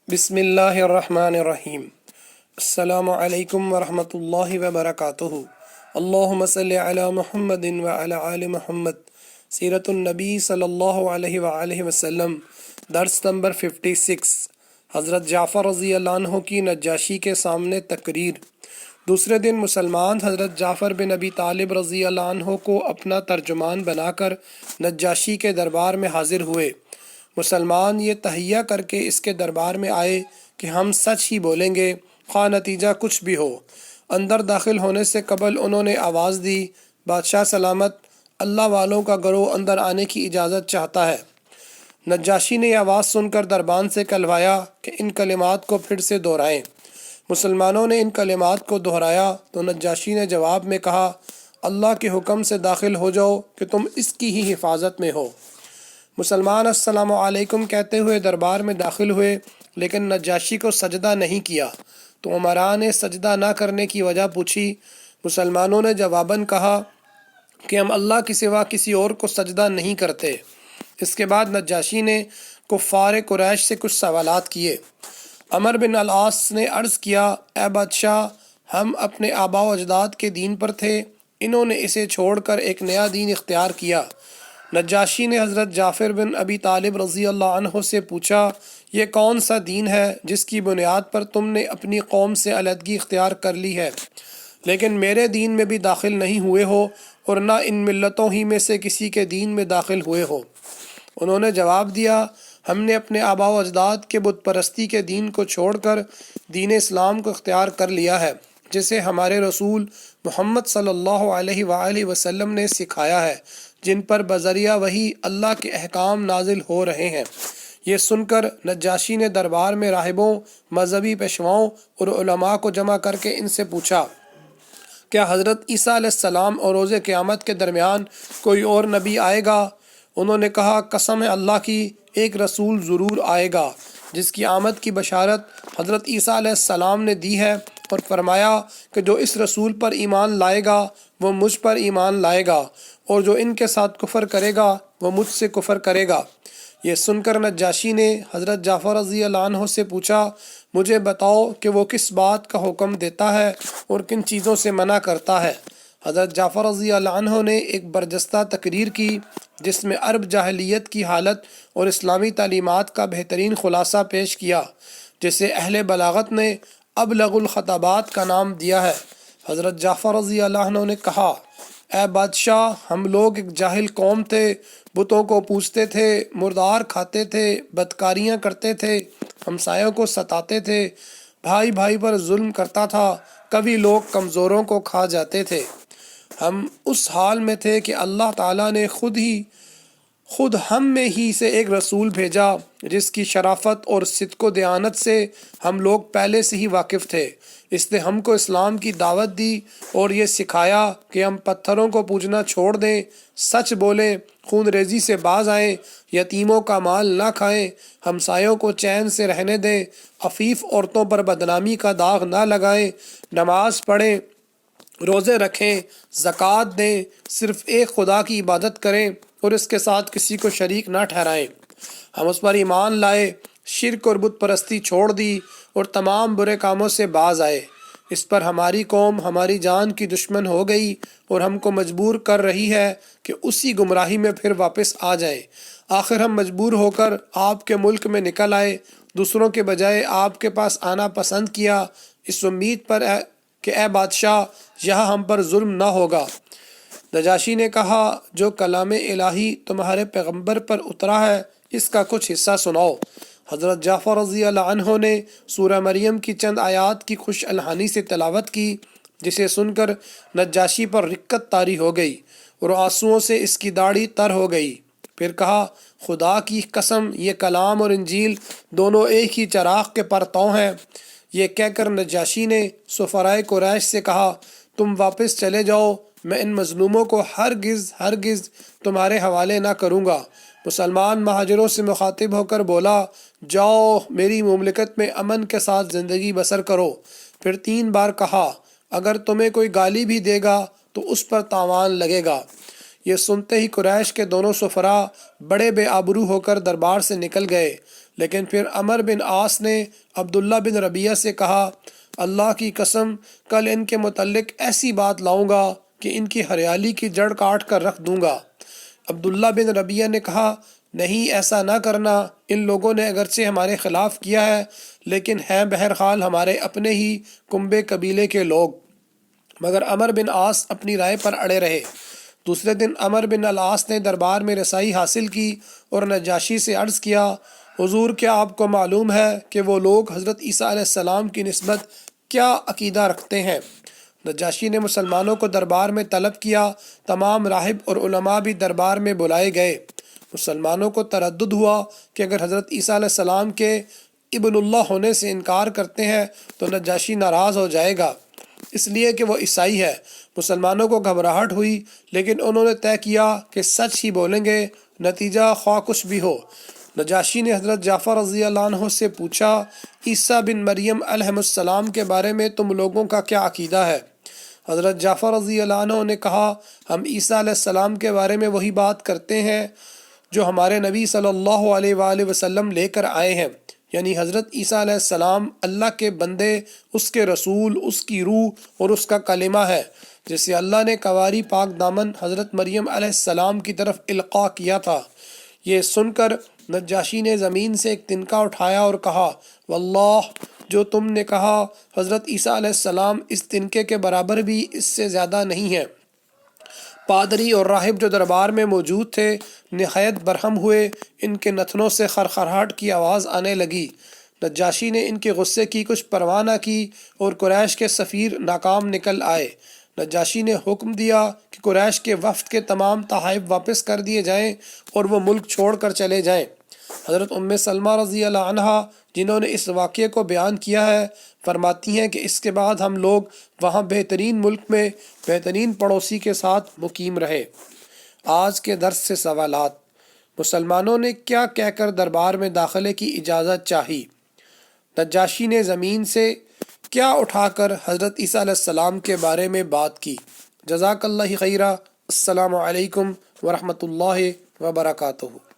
بسم اللہ الرحمن الرحیم۔ السلام علیکم ورحمۃ اللہ وبرکاتہ۔ اللہم صلی علی محمد وعلی آل محمد۔ سیرت النبی صلی اللہ علیہ وآلہ وسلم، درس نمبر 56۔ حضرت جعفر رضی اللہ عنہ کی نجاشی کے سامنے تقریر۔ دوسرے دن مسلمان حضرت جعفر بن ابی طالب رضی اللہ عنہ کو اپنا ترجمان بنا کر نجاشی کے دربار میں حاضر ہوئے۔ مسلمان یہ تہیہ کر کے اس کے دربار میں آئے کہ ہم سچ ہی بولیں گے، خواہ نتیجہ کچھ بھی ہو۔ اندر داخل ہونے سے قبل انہوں نے آواز دی، بادشاہ سلامت، اللہ والوں کا گروہ اندر آنے کی اجازت چاہتا ہے۔ نجاشی نے یہ آواز سن کر دربان سے کہلوایا کہ ان کلمات کو پھر سے دہرائیں۔ مسلمانوں نے ان کلمات کو دہرایا تو نجاشی نے جواب میں کہا، اللہ کے حکم سے داخل ہو جاؤ کہ تم اس کی ہی حفاظت میں ہو۔ مسلمان السلام علیکم کہتے ہوئے دربار میں داخل ہوئے، لیکن نجاشی کو سجدہ نہیں کیا تو امراء نے سجدہ نہ کرنے کی وجہ پوچھی۔ مسلمانوں نے جواباً کہا کہ ہم اللہ کے سوا کسی اور کو سجدہ نہیں کرتے۔ اس کے بعد نجاشی نے کفار قریش سے کچھ سوالات کیے۔ عمر بن العاص نے عرض کیا، اے بادشاہ، ہم اپنے آباء و اجداد کے دین پر تھے، انہوں نے اسے چھوڑ کر ایک نیا دین اختیار کیا۔ نجاشی نے حضرت جعفر بن ابی طالب رضی اللہ عنہ سے پوچھا، یہ کون سا دین ہے جس کی بنیاد پر تم نے اپنی قوم سے علیحدگی اختیار کر لی ہے، لیکن میرے دین میں بھی داخل نہیں ہوئے ہو اور نہ ان ملتوں ہی میں سے کسی کے دین میں داخل ہوئے ہو؟ انہوں نے جواب دیا، ہم نے اپنے آباء و اجداد کے بت پرستی کے دین کو چھوڑ کر دین اسلام کو اختیار کر لیا ہے، جسے ہمارے رسول محمد صلی اللہ علیہ وآلہ وسلم نے سکھایا ہے، جن پر بذریعہ وحی اللہ کے احکام نازل ہو رہے ہیں۔ یہ سن کر نجاشی نے دربار میں راہبوں، مذہبی پیشواؤں اور علماء کو جمع کر کے ان سے پوچھا، کیا حضرت عیسیٰ علیہ السلام اور روز قیامت کے درمیان کوئی اور نبی آئے گا؟ انہوں نے کہا، قسم ہے اللہ کی، ایک رسول ضرور آئے گا جس کی آمد کی بشارت حضرت عیسیٰ علیہ السلام نے دی ہے، اور فرمایا کہ جو اس رسول پر ایمان لائے گا وہ مجھ پر ایمان لائے گا، اور جو ان کے ساتھ کفر کرے گا وہ مجھ سے کفر کرے گا۔ یہ سن کر نجاشی نے حضرت جعفر رضی اللہ عنہ سے پوچھا، مجھے بتاؤ کہ وہ کس بات کا حکم دیتا ہے اور کن چیزوں سے منع کرتا ہے۔ حضرت جعفر رضی اللہ عنہ نے ایک برجستہ تقریر کی جس میں عرب جاہلیت کی حالت اور اسلامی تعلیمات کا بہترین خلاصہ پیش کیا، جسے اہل بلاغت نے ابلغ الخطابات کا نام دیا ہے۔ حضرت جعفر رضی اللہ عنہ نے کہا، اے بادشاہ، ہم لوگ ایک جاہل قوم تھے، بتوں کو پوجتے تھے، مردار کھاتے تھے، بدکاریاں کرتے تھے، ہمسایوں کو ستاتے تھے، بھائی بھائی پر ظلم کرتا تھا، کبھی لوگ کمزوروں کو کھا جاتے تھے۔ ہم اس حال میں تھے کہ اللہ تعالیٰ نے خود ہم میں ہی سے ایک رسول بھیجا جس کی شرافت اور صدق و دیانت سے ہم لوگ پہلے سے ہی واقف تھے۔ اس نے ہم کو اسلام کی دعوت دی اور یہ سکھایا کہ ہم پتھروں کو پوجنا چھوڑ دیں، سچ بولیں، خون ریزی سے باز آئیں، یتیموں کا مال نہ کھائیں، ہمسایوں کو چین سے رہنے دیں، عفیف عورتوں پر بدنامی کا داغ نہ لگائیں، نماز پڑھیں، روزے رکھیں، زکوٰۃ دیں، صرف ایک خدا کی عبادت کریں اور اس کے ساتھ کسی کو شریک نہ ٹھہرائیں۔ ہم اس پر ایمان لائے، شرک اور بت پرستی چھوڑ دی اور تمام برے کاموں سے باز آئے۔ اس پر ہماری قوم ہماری جان کی دشمن ہو گئی اور ہم کو مجبور کر رہی ہے کہ اسی گمراہی میں پھر واپس آ جائیں۔ آخر ہم مجبور ہو کر آپ کے ملک میں نکل آئے، دوسروں کے بجائے آپ کے پاس آنا پسند کیا، اس امید پر کہ اے بادشاہ، یہاں ہم پر ظلم نہ ہوگا۔ نجاشی نے کہا، جو کلام الہی تمہارے پیغمبر پر اترا ہے اس کا کچھ حصہ سناؤ۔ حضرت جعفر رضی اللہ عنہ نے سورہ مریم کی چند آیات کی خوش الحانی سے تلاوت کی، جسے سن کر نجاشی پر رقت طاری ہو گئی اور آنسوؤں سے اس کی داڑھی تر ہو گئی۔ پھر کہا، خدا کی قسم، یہ کلام اور انجیل دونوں ایک ہی چراغ کے پرتو ہیں۔ یہ کہہ کر نجاشی نے سفرائے قریش سے کہا، تم واپس چلے جاؤ، میں ان مظلوموں کو ہرگز تمہارے حوالے نہ کروں گا۔ مسلمان مہاجروں سے مخاطب ہو کر بولا، جاؤ، میری مملکت میں امن کے ساتھ زندگی بسر کرو۔ پھر 3 بار کہا، اگر تمہیں کوئی گالی بھی دے گا تو اس پر تاوان لگے گا۔ یہ سنتے ہی قریش کے دونوں سفراء بڑے بے آبرو ہو کر دربار سے نکل گئے، لیکن پھر عمر بن عاص نے عبداللہ بن ربیعہ سے کہا، اللہ کی قسم کل ان کے متعلق ایسی بات لاؤں گا کہ ان کی ہریالی کی جڑ کاٹ کر رکھ دوں گا۔ عبداللہ بن ربیعہ نے کہا، نہیں ایسا نہ کرنا، ان لوگوں نے اگرچہ ہمارے خلاف کیا ہے لیکن ہیں بہرحال ہمارے اپنے ہی کنبے قبیلے کے لوگ۔ مگر عمر بن عاص اپنی رائے پر اڑے رہے۔ دوسرے دن عمر بن العاص نے دربار میں رسائی حاصل کی اور نجاشی سے عرض کیا، حضور کیا آپ کو معلوم ہے کہ وہ لوگ حضرت عیسیٰ علیہ السلام کی نسبت کیا عقیدہ رکھتے ہیں؟ نجاشی نے مسلمانوں کو دربار میں طلب کیا۔ تمام راہب اور علماء بھی دربار میں بلائے گئے۔ مسلمانوں کو تردد ہوا کہ اگر حضرت عیسیٰ علیہ السلام کے ابن اللہ ہونے سے انکار کرتے ہیں تو نجاشی ناراض ہو جائے گا، اس لیے کہ وہ عیسائی ہے۔ مسلمانوں کو گھبراہٹ ہوئی، لیکن انہوں نے طے کیا کہ سچ ہی بولیں گے، نتیجہ خواہ کچھ بھی ہو۔ نجاشی نے حضرت جعفر رضی اللہ عنہ سے پوچھا، عیسیٰ بن مریم علیہ السلام کے بارے میں تم لوگوں کا کیا عقیدہ ہے؟ حضرت جعفر رضی اللہ عنہ نے کہا، ہم عیسیٰ علیہ السلام کے بارے میں وہی بات کرتے ہیں جو ہمارے نبی صلی اللہ علیہ وآلہ وسلم لے کر آئے ہیں، یعنی حضرت عیسیٰ علیہ السلام اللہ کے بندے، اس کے رسول، اس کی روح اور اس کا کلمہ ہے، جسے اللہ نے کنواری پاک دامن حضرت مریم علیہ السلام کی طرف القاء کیا تھا۔ یہ سن کر نجاشی نے زمین سے ایک تنکا اٹھایا اور کہا، واللہ جو تم نے کہا حضرت عیسیٰ علیہ السلام اس تنکے کے برابر بھی اس سے زیادہ نہیں ہے۔ پادری اور راہب جو دربار میں موجود تھے نہایت برہم ہوئے، ان کے نتنوں سے خرخراہٹ کی آواز آنے لگی۔ نجاشی نے ان کے غصے کی کچھ پرواہ نہ کی اور قریش کے سفیر ناکام نکل آئے۔ نجاشی نے حکم دیا کہ قریش کے وفد کے تمام تحائف واپس کر دیے جائیں اور وہ ملک چھوڑ کر چلے جائیں۔ حضرت ام سلمہ رضی اللہ عنہا جنہوں نے اس واقعے کو بیان کیا ہے، فرماتی ہیں کہ اس کے بعد ہم لوگ وہاں بہترین ملک میں بہترین پڑوسی کے ساتھ مقیم رہے۔ آج کے درس سے سوالات: مسلمانوں نے کیا کہہ کر دربار میں داخلے کی اجازت چاہی؟ نجاشی نے زمین سے کیا اٹھا کر حضرت عیسیٰ علیہ السلام کے بارے میں بات کی؟ جزاک اللہ خیرہ۔ السلام علیکم ورحمۃ اللہ وبرکاتہ۔